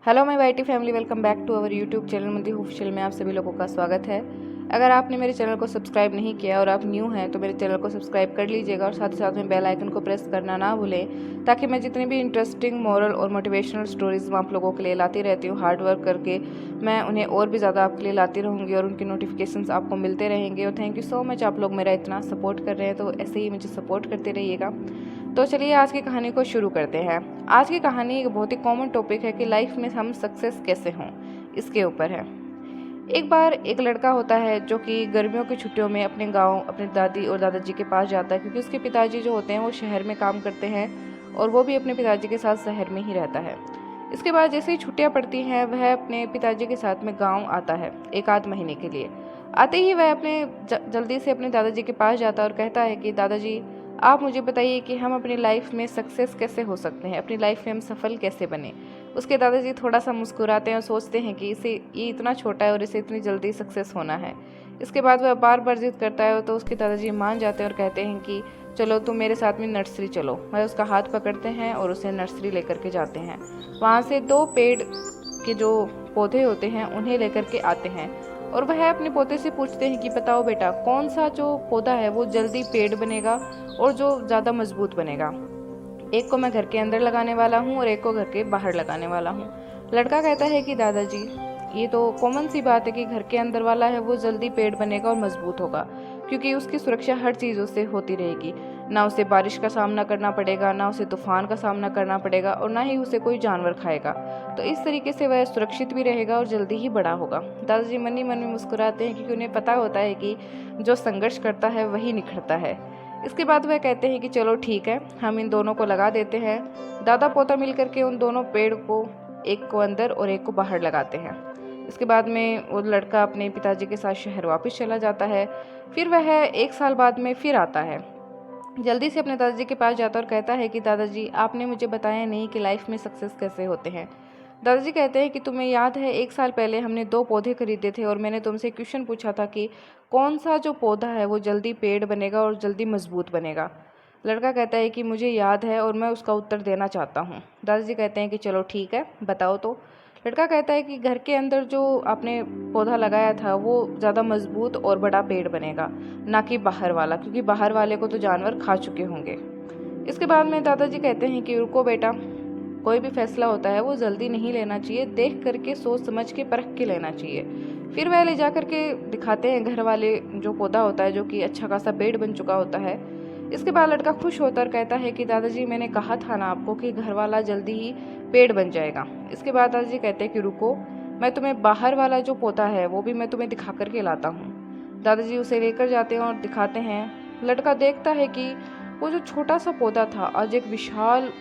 Hello my YT family, welcome back to our YouTube channel मंदी official में आप सभी लोगों का स्वागत है। अगर आपने मेरे चैनल को सब्सक्राइब नहीं किया और आप न्यू हैं तो मेरे चैनल को सब्सक्राइब कर लीजिएगा और साथ ही साथ में बेल आइकन को प्रेस करना ना भूलें, ताकि मैं जितनी भी इंटरेस्टिंग मोरल और मोटिवेशनल स्टोरीज मैं आप लोगों के लिए लाती रहती हूँ हार्ड वर्क करके, मैं उन्हें और भी ज़्यादा आपके लिए लाती रहूँगी और उनकी नोटिफिकेशंस आपको मिलते रहेंगे। और थैंक यू सो मच, आप लोग मेरा इतना सपोर्ट कर रहे हैं, तो ऐसे ही मुझे सपोर्ट करते रहिएगा। तो चलिए आज की कहानी को शुरू करते हैं। आज की कहानी एक बहुत ही कॉमन टॉपिक है कि लाइफ में हम सक्सेस कैसे हों, इसके ऊपर है। एक बार एक लड़का होता है जो कि गर्मियों की छुट्टियों में अपने गांव अपने दादी और दादाजी के पास जाता है, क्योंकि उसके पिताजी जो होते हैं वो शहर में काम करते हैं और वो भी अपने पिताजी के साथ शहर में ही रहता है। इसके बाद जैसे ही छुट्टियां पड़ती हैं वह अपने पिताजी के साथ में गाँव आता है एक आध महीने के लिए। आते ही वह जल्दी से अपने दादाजी के पास जाता है और कहता है कि दादाजी, आप मुझे बताइए कि हम अपनी लाइफ में सक्सेस कैसे हो सकते हैं, अपनी लाइफ में हम सफल कैसे बने। उसके दादाजी थोड़ा सा मुस्कुराते हैं और सोचते हैं कि ये इतना छोटा है और इसे इतनी जल्दी सक्सेस होना है। इसके बाद वह बार बार जिद करता है तो उसके दादाजी मान जाते हैं और कहते हैं कि चलो तुम मेरे साथ में नर्सरी चलो। वह उसका हाथ पकड़ते हैं और उसे नर्सरी लेकर के जाते हैं। वहाँ से 2 पेड़ के जो पौधे होते हैं उन्हें लेकर के आते हैं और वह अपने पोते से पूछते हैं कि बताओ बेटा, कौन सा जो पौधा है वो जल्दी पेड़ बनेगा और जो ज़्यादा मजबूत बनेगा। एक को मैं घर के अंदर लगाने वाला हूँ और एक को घर के बाहर लगाने वाला हूँ। लड़का कहता है कि दादाजी, ये तो कॉमन सी बात है कि घर के अंदर वाला है वो जल्दी पेड़ बनेगा और मजबूत होगा, क्योंकि उसकी सुरक्षा हर चीज़ों से होती रहेगी। ना उसे बारिश का सामना करना पड़ेगा, ना उसे तूफान का सामना करना पड़ेगा और ना ही उसे कोई जानवर खाएगा। तो इस तरीके से वह सुरक्षित भी रहेगा और जल्दी ही बड़ा होगा। दादाजी मन ही मन में मुस्कुराते हैं, क्योंकि उन्हें पता होता है कि जो संघर्ष करता है वही निखरता है। इसके बाद वह कहते हैं कि चलो ठीक है, हम इन दोनों को लगा देते हैं। दादा पोता मिलकर के उन दोनों पेड़ को, एक को अंदर और एक को बाहर लगाते हैं। इसके बाद में वो लड़का अपने पिताजी के साथ शहर वापस चला जाता है। फिर वह 1 साल बाद में फिर आता है, जल्दी से अपने दादाजी के पास जाता और कहता है कि दादाजी, आपने मुझे बताया नहीं कि लाइफ में सक्सेस कैसे होते हैं। दादाजी कहते हैं कि तुम्हें याद है 1 साल पहले हमने 2 पौधे खरीदे थे और मैंने तुमसे क्वेश्चन पूछा था कि कौन सा जो पौधा है वो जल्दी पेड़ बनेगा और जल्दी मजबूत बनेगा। लड़का कहता है कि मुझे याद है और मैं उसका उत्तर देना चाहता हूँ। दादाजी कहते हैं कि चलो ठीक है, बताओ तो। लड़का कहता है कि घर के अंदर जो आपने पौधा लगाया था वो ज़्यादा मजबूत और बड़ा पेड़ बनेगा, ना कि बाहर वाला, क्योंकि बाहर वाले को तो जानवर खा चुके होंगे। इसके बाद में दादाजी कहते हैं कि रुको बेटा, कोई भी फैसला होता है वो जल्दी नहीं लेना चाहिए, देख करके सोच समझ के परख के लेना चाहिए। फिर वह ले जा करके दिखाते हैं घर वाले जो पौधा होता है, जो कि अच्छा खासा पेड़ बन चुका होता है। इसके बाद लड़का खुश होता और कहता है कि दादाजी, मैंने कहा था ना आपको कि घर वाला जल्दी ही पेड़ बन जाएगा। इसके बाद दादाजी कहते हैं कि रुको, मैं तुम्हें बाहर वाला जो पौधा है वो भी मैं तुम्हें दिखा करके लाता हूँ। दादाजी उसे लेकर जाते हैं और दिखाते हैं। लड़का देखता है कि वो जो छोटा सा पौधा था आज एक विशाल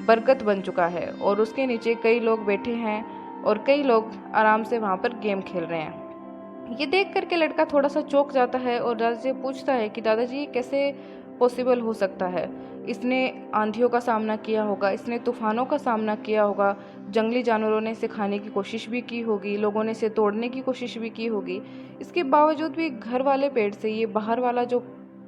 बरगद बन चुका है और उसके नीचे कई लोग बैठे हैं और कई लोग आराम से वहाँ पर गेम खेल रहे हैं। ये देख करके लड़का थोड़ा सा चौंक जाता है और दादाजी से पूछता है कि दादाजी, ये कैसे पॉसिबल हो सकता है। इसने आंधियों का सामना किया होगा, इसने तूफानों का सामना किया होगा, जंगली जानवरों ने इसे खाने की कोशिश भी की होगी, लोगों ने इसे तोड़ने की कोशिश भी की होगी। इसके बावजूद भी घर वाले पेड़ से ये बाहर वाला जो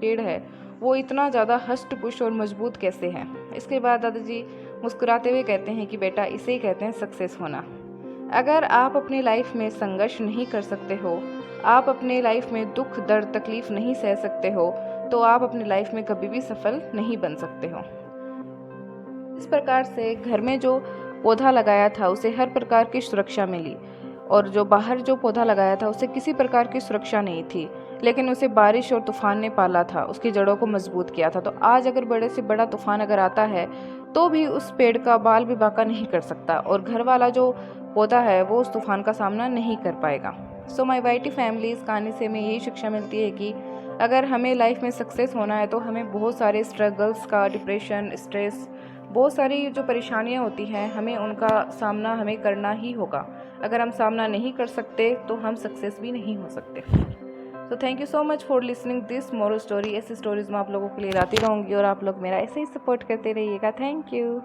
पेड़ है वो इतना ज़्यादा हष्ट पुष्ट और मजबूत कैसे है। इसके बाद दादाजी मुस्कुराते हुए कहते हैं कि बेटा, इसे ही कहते हैं सक्सेस होना। अगर आप अपनी लाइफ में संघर्ष नहीं कर सकते हो, आप अपने लाइफ में दुख दर्द तकलीफ नहीं सह सकते हो, तो आप अपनी लाइफ में कभी भी सफल नहीं बन सकते हो। इस प्रकार से घर में जो पौधा लगाया था उसे हर प्रकार की सुरक्षा मिली और जो बाहर जो पौधा लगाया था उसे किसी प्रकार की सुरक्षा नहीं थी, लेकिन उसे बारिश और तूफान ने पाला था, उसकी जड़ों को मजबूत किया था। तो आज अगर बड़े से बड़ा तूफान अगर आता है तो भी उस पेड़ का बाल भी बांका नहीं कर सकता और घर वाला जो पौधा है वो उस तूफान का सामना नहीं कर पाएगा। सो माय वाईटी फैमिली, इस कहानी से हमें यही शिक्षा मिलती है कि अगर हमें लाइफ में सक्सेस होना है तो हमें बहुत सारे स्ट्रगल्स का, डिप्रेशन, स्ट्रेस, बहुत सारी जो परेशानियां होती हैं हमें उनका सामना हमें करना ही होगा। अगर हम सामना नहीं कर सकते तो हम सक्सेस भी नहीं हो सकते। तो thank you so much for listening this moral story. ऐसी स्टोरीज मैं आप लोगों के लिए लाती रहूँगी और आप लोग मेरा ऐसे ही सपोर्ट करते रहिएगा। Thank you.